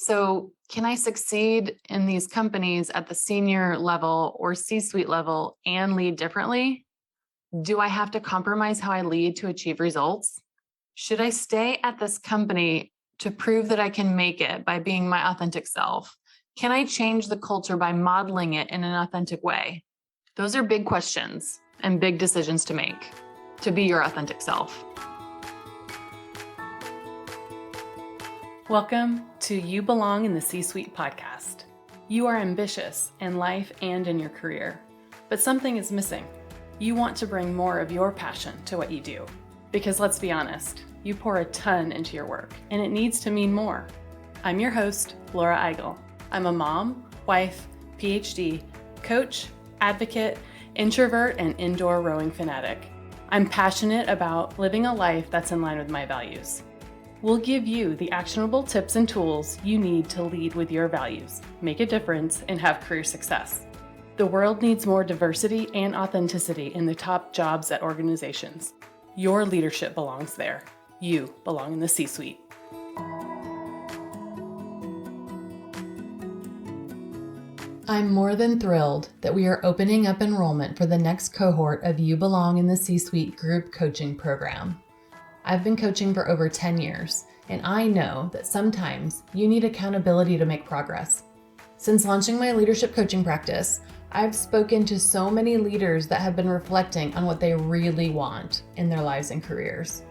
So, can I succeed in these companies at the senior level or C-suite level and lead differently? Do I have to compromise how I lead to achieve results? Should I stay at this company to prove that I can make it by being my authentic self? Can I change the culture by modeling it in an authentic way? Those are big questions and big decisions to make to be your authentic self. Welcome to You Belong in the C-Suite podcast. You are ambitious in life and in your career, but something is missing. You want to bring more of your passion to what you do. Because let's be honest, you pour a ton into your work and it needs to mean more. I'm your host, Laura Eigel. I'm a mom, wife, PhD, coach, advocate, introvert, and indoor rowing fanatic. I'm passionate about living a life that's in line with my values. We'll give you the actionable tips and tools you need to lead with your values, make a difference, and have career success. The world needs more diversity and authenticity in the top jobs at organizations. Your leadership belongs there. You belong in the C-suite. I'm more than thrilled that we are opening up enrollment for the next cohort of You Belong in the C-Suite group coaching program. I've been coaching for over 10 years, and I know that sometimes you need accountability to make progress. Since launching my leadership coaching practice, I've spoken to so many leaders that have been reflecting on what they really want in their lives and careers.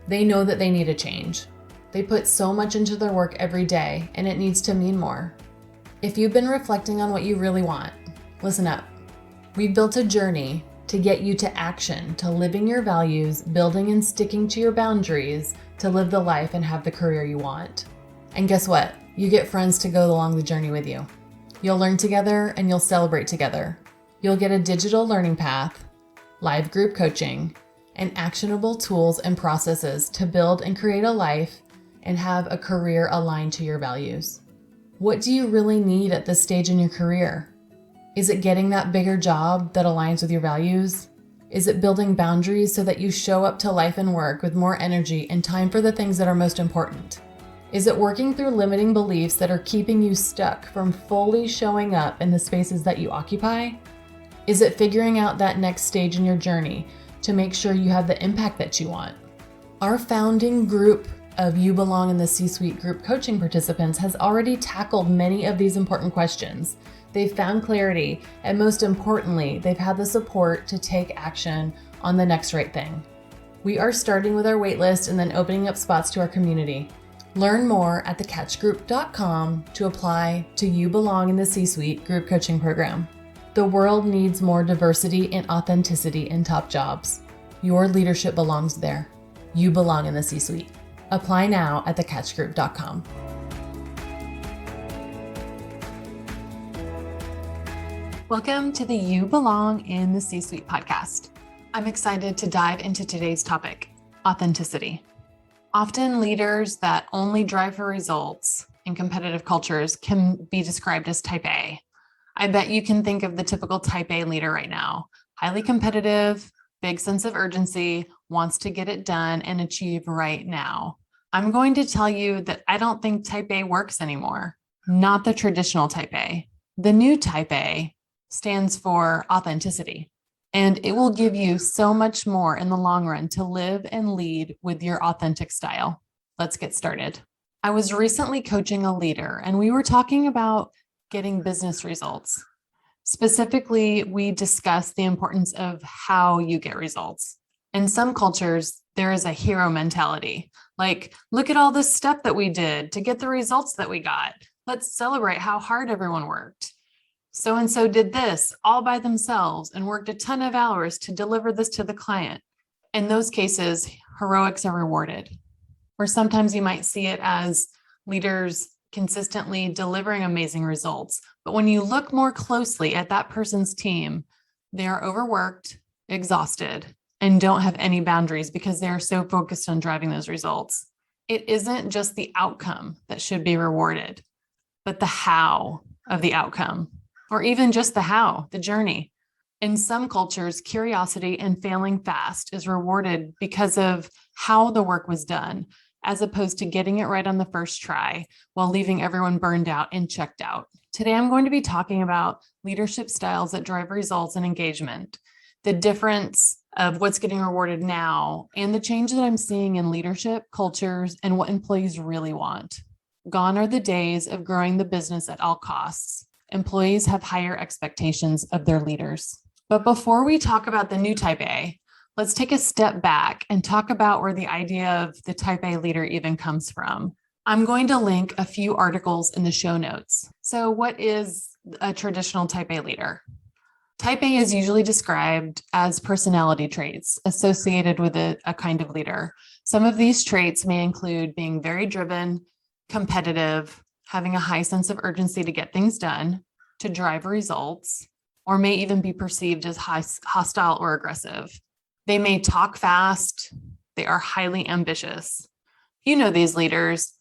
They know that they need a change. They put so much into their work every day, and it needs to mean more. If you've been reflecting on what you really want, listen up. We've built a journey to get you to action, to living your values, building and sticking to your boundaries, to live the life and have the career you want. And guess what? You get friends to go along the journey with you. You'll learn together and you'll celebrate together. You'll get a digital learning path, live group coaching, and actionable tools and processes to build and create a life and have a career aligned to your values. What do you really need at this stage in your career? Is it getting that bigger job that aligns with your values? Is it building boundaries so that you show up to life and work with more energy and time for the things that are most important? Is it working through limiting beliefs that are keeping you stuck from fully showing up in the spaces that you occupy? Is it figuring out that next stage in your journey to make sure you have the impact that you want? Our founding group of You Belong in the C-Suite group coaching participants has already tackled many of these important questions. They've found clarity, and most importantly, they've had the support to take action on the next right thing. We are starting with our waitlist and then opening up spots to our community. Learn more at thecatchgroup.com to apply to You Belong in the C-Suite group coaching program. The world needs more diversity and authenticity in top jobs. Your leadership belongs there. You belong in the C-Suite. Apply now at thecatchgroup.com. Welcome to the You Belong in the C-Suite podcast. I'm excited to dive into today's topic, authenticity. Often leaders that only drive for results in competitive cultures can be described as type A. I bet you can think of the typical type A leader right now. Highly competitive, big sense of urgency, wants to get it done and achieve right now. I'm going to tell you that I don't think type A works anymore. Not the traditional type A. The new type A stands for authenticity, and it will give you so much more in the long run to live and lead with your authentic style. Let's get started. I was recently coaching a leader, and we were talking about getting business results. Specifically, we discussed the importance of how you get results. In some cultures, there is a hero mentality. Like, look at all this stuff that we did to get the results that we got. Let's celebrate how hard everyone worked. So-and-so did this all by themselves and worked a ton of hours to deliver this to the client. In those cases, heroics are rewarded. Or sometimes you might see it as leaders consistently delivering amazing results. But when you look more closely at that person's team, they are overworked, exhausted, and don't have any boundaries because they are so focused on driving those results. It isn't just the outcome that should be rewarded, but the how of the outcome. Or even just the how, the journey. In some cultures, curiosity and failing fast is rewarded because of how the work was done, as opposed to getting it right on the first try while leaving everyone burned out and checked out. Today, I'm going to be talking about leadership styles that drive results and engagement, the difference of what's getting rewarded now, and the change that I'm seeing in leadership, cultures, and what employees really want. Gone are the days of growing the business at all costs. Employees have higher expectations of their leaders. But before we talk about the new type A, let's take a step back and talk about where the idea of the type A leader even comes from. I'm going to link a few articles in the show notes. So what is a traditional type A leader? Type A is usually described as personality traits associated with a kind of leader. Some of these traits may include being very driven, competitive, having a high sense of urgency to get things done, to drive results, or may even be perceived as hostile or aggressive. They may talk fast. They are highly ambitious. You know these leaders.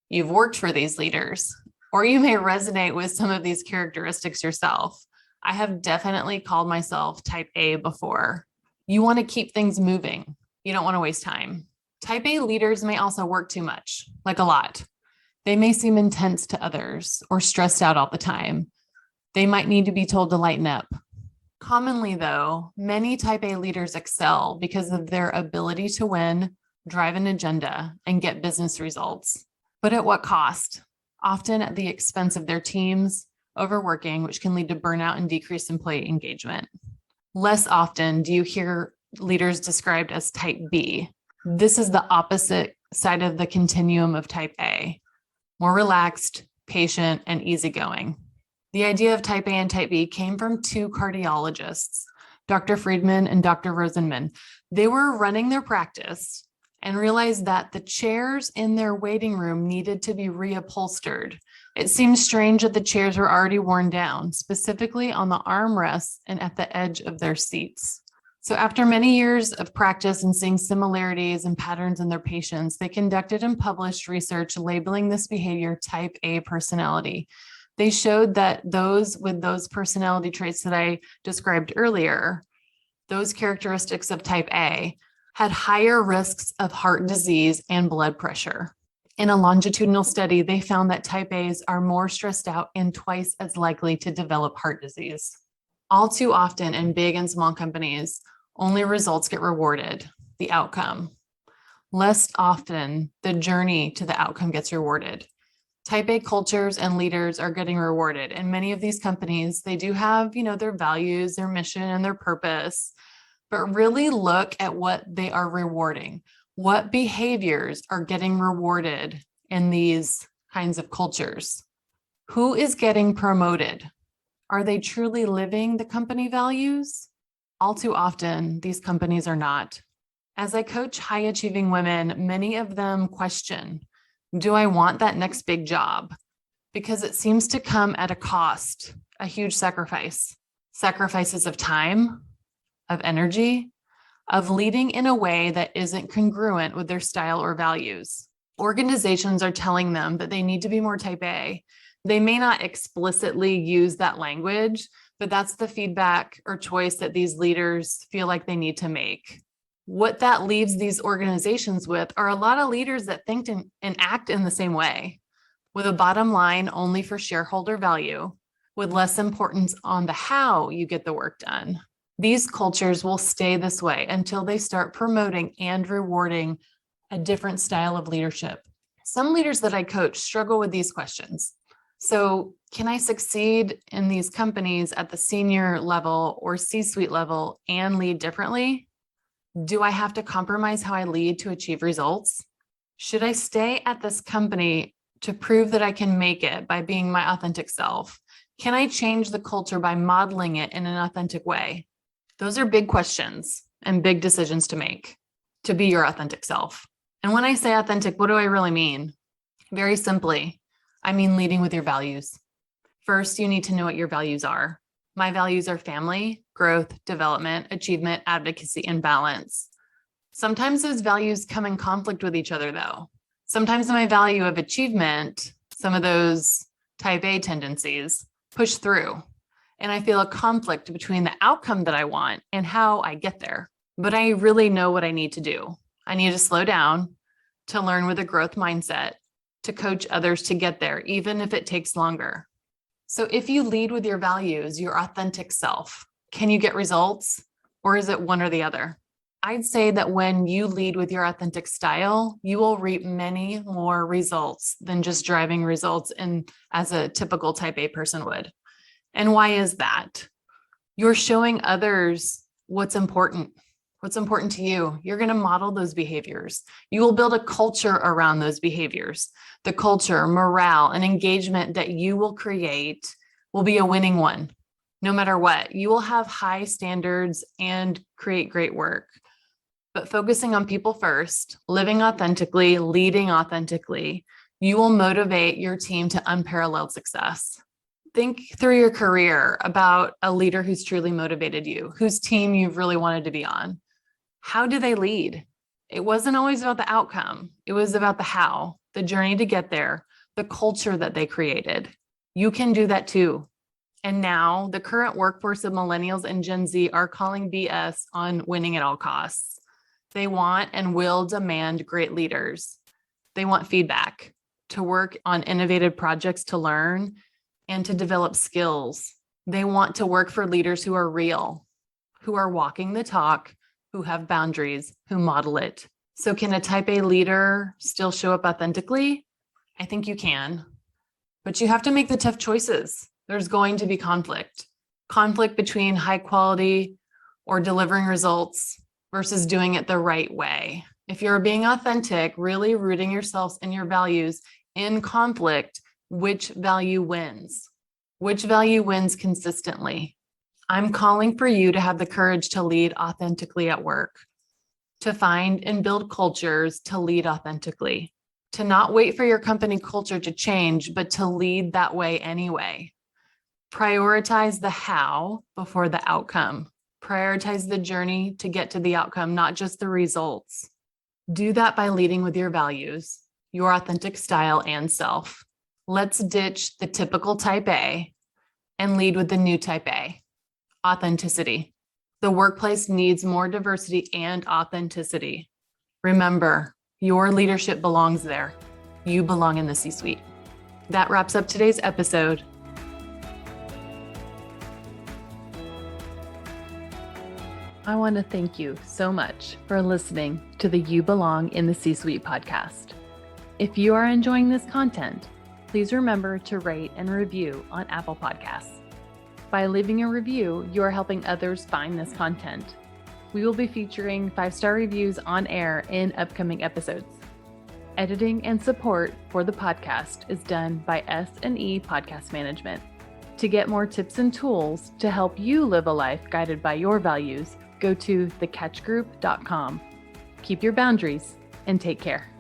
You've worked for these leaders, or you may resonate with some of these characteristics yourself. I have definitely called myself type A before. You want to keep things moving. You don't want to waste time. Type A leaders may also work too much, like a lot. They may seem intense to others or stressed out all the time. They might need to be told to lighten up. Commonly, though, many type A leaders excel because of their ability to win, drive an agenda, and get business results. But at what cost? Often at the expense of their teams, overworking, which can lead to burnout and decreased employee engagement. Less often do you hear leaders described as type B. This is the opposite side of the continuum of type A, more relaxed, patient, and easygoing. The idea of type A and type B came from two cardiologists, Dr. Friedman and Dr. Rosenman. They were running their practice and realized that the chairs in their waiting room needed to be reupholstered. It seemed strange that the chairs were already worn down, specifically on the armrests and at the edge of their seats. So after many years of practice and seeing similarities and patterns in their patients, they conducted and published research labeling this behavior type A personality. They showed that those with those personality traits that I described earlier, those characteristics of type A, had higher risks of heart disease and blood pressure. In a longitudinal study, they found that type A's are more stressed out and twice as likely to develop heart disease. All too often in big and small companies, only results get rewarded, the outcome. Less often, the journey to the outcome gets rewarded. Type A cultures and leaders are getting rewarded. And many of these companies, they do have, their values, their mission, and their purpose, but really look at what they are rewarding. What behaviors are getting rewarded in these kinds of cultures? Who is getting promoted? Are they truly living the company values? All too often, these companies are not. As I coach high-achieving women, many of them question, do I want that next big job? Because it seems to come at a cost, a huge sacrifice. Sacrifices of time, of energy, of leading in a way that isn't congruent with their style or values. Organizations are telling them that they need to be more type A. They may not explicitly use that language, but that's the feedback or choice that these leaders feel like they need to make. What that leaves these organizations with are a lot of leaders that think and act in the same way, with a bottom line only for shareholder value, with less importance on the how you get the work done. These cultures will stay this way until they start promoting and rewarding a different style of leadership. Some leaders that I coach struggle with these questions. So, can I succeed in these companies at the senior level or C-suite level and lead differently? Do I have to compromise how I lead to achieve results? Should I stay at this company to prove that I can make it by being my authentic self? Can I change the culture by modeling it in an authentic way? Those are big questions and big decisions to make to be your authentic self. And when I say authentic, what do I really mean? Very simply, I mean leading with your values. First, you need to know what your values are. My values are family, growth, development, achievement, advocacy, and balance. Sometimes those values come in conflict with each other, though. Sometimes my value of achievement, some of those type A tendencies, push through. And I feel a conflict between the outcome that I want and how I get there. But I really know what I need to do. I need to slow down, to learn with a growth mindset, to coach others to get there, even if it takes longer. So if you lead with your values, your authentic self, can you get results, or is it one or the other? I'd say that when you lead with your authentic style, you will reap many more results than just driving results as a typical type A person would. And why is that? You're showing others what's important to you. You're going to model those behaviors. You will build a culture around those behaviors. The culture, morale, and engagement that you will create will be a winning one. No matter what, you will have high standards and create great work. But focusing on people first, living authentically, leading authentically, you will motivate your team to unparalleled success. Think through your career about a leader who's truly motivated you, whose team you've really wanted to be on. How do they lead? It wasn't always about the outcome. It was about the how, the journey to get there, the culture that they created. You can do that too. And now the current workforce of millennials and Gen Z are calling BS on winning at all costs. They want and will demand great leaders. They want feedback, to work on innovative projects to learn and to develop skills. They want to work for leaders who are real, who are walking the talk, who have boundaries, who model it. So can a type A leader still show up authentically? I think you can, but you have to make the tough choices. There's going to be conflict between high quality or delivering results versus doing it the right way. If you're being authentic, really rooting yourselves and your values in conflict, which value wins? Which value wins consistently? I'm calling for you to have the courage to lead authentically at work, to find and build cultures to lead authentically, to not wait for your company culture to change, but to lead that way anyway. Prioritize the how before the outcome. Prioritize the journey to get to the outcome, not just the results. Do that by leading with your values, your authentic style and self. Let's ditch the typical type A and lead with the new type A, authenticity. The workplace needs more diversity and authenticity. Remember, your leadership belongs there. You belong in the C-suite. That wraps up today's episode. I want to thank you so much for listening to the You Belong in the C-Suite podcast. If you are enjoying this content, please remember to rate and review on Apple Podcasts. By leaving a review, you are helping others find this content. We will be featuring 5-star reviews on air in upcoming episodes. Editing and support for the podcast is done by S&E Podcast Management. To get more tips and tools to help you live a life guided by your values, go to thecatchgroup.com. Keep your boundaries and take care.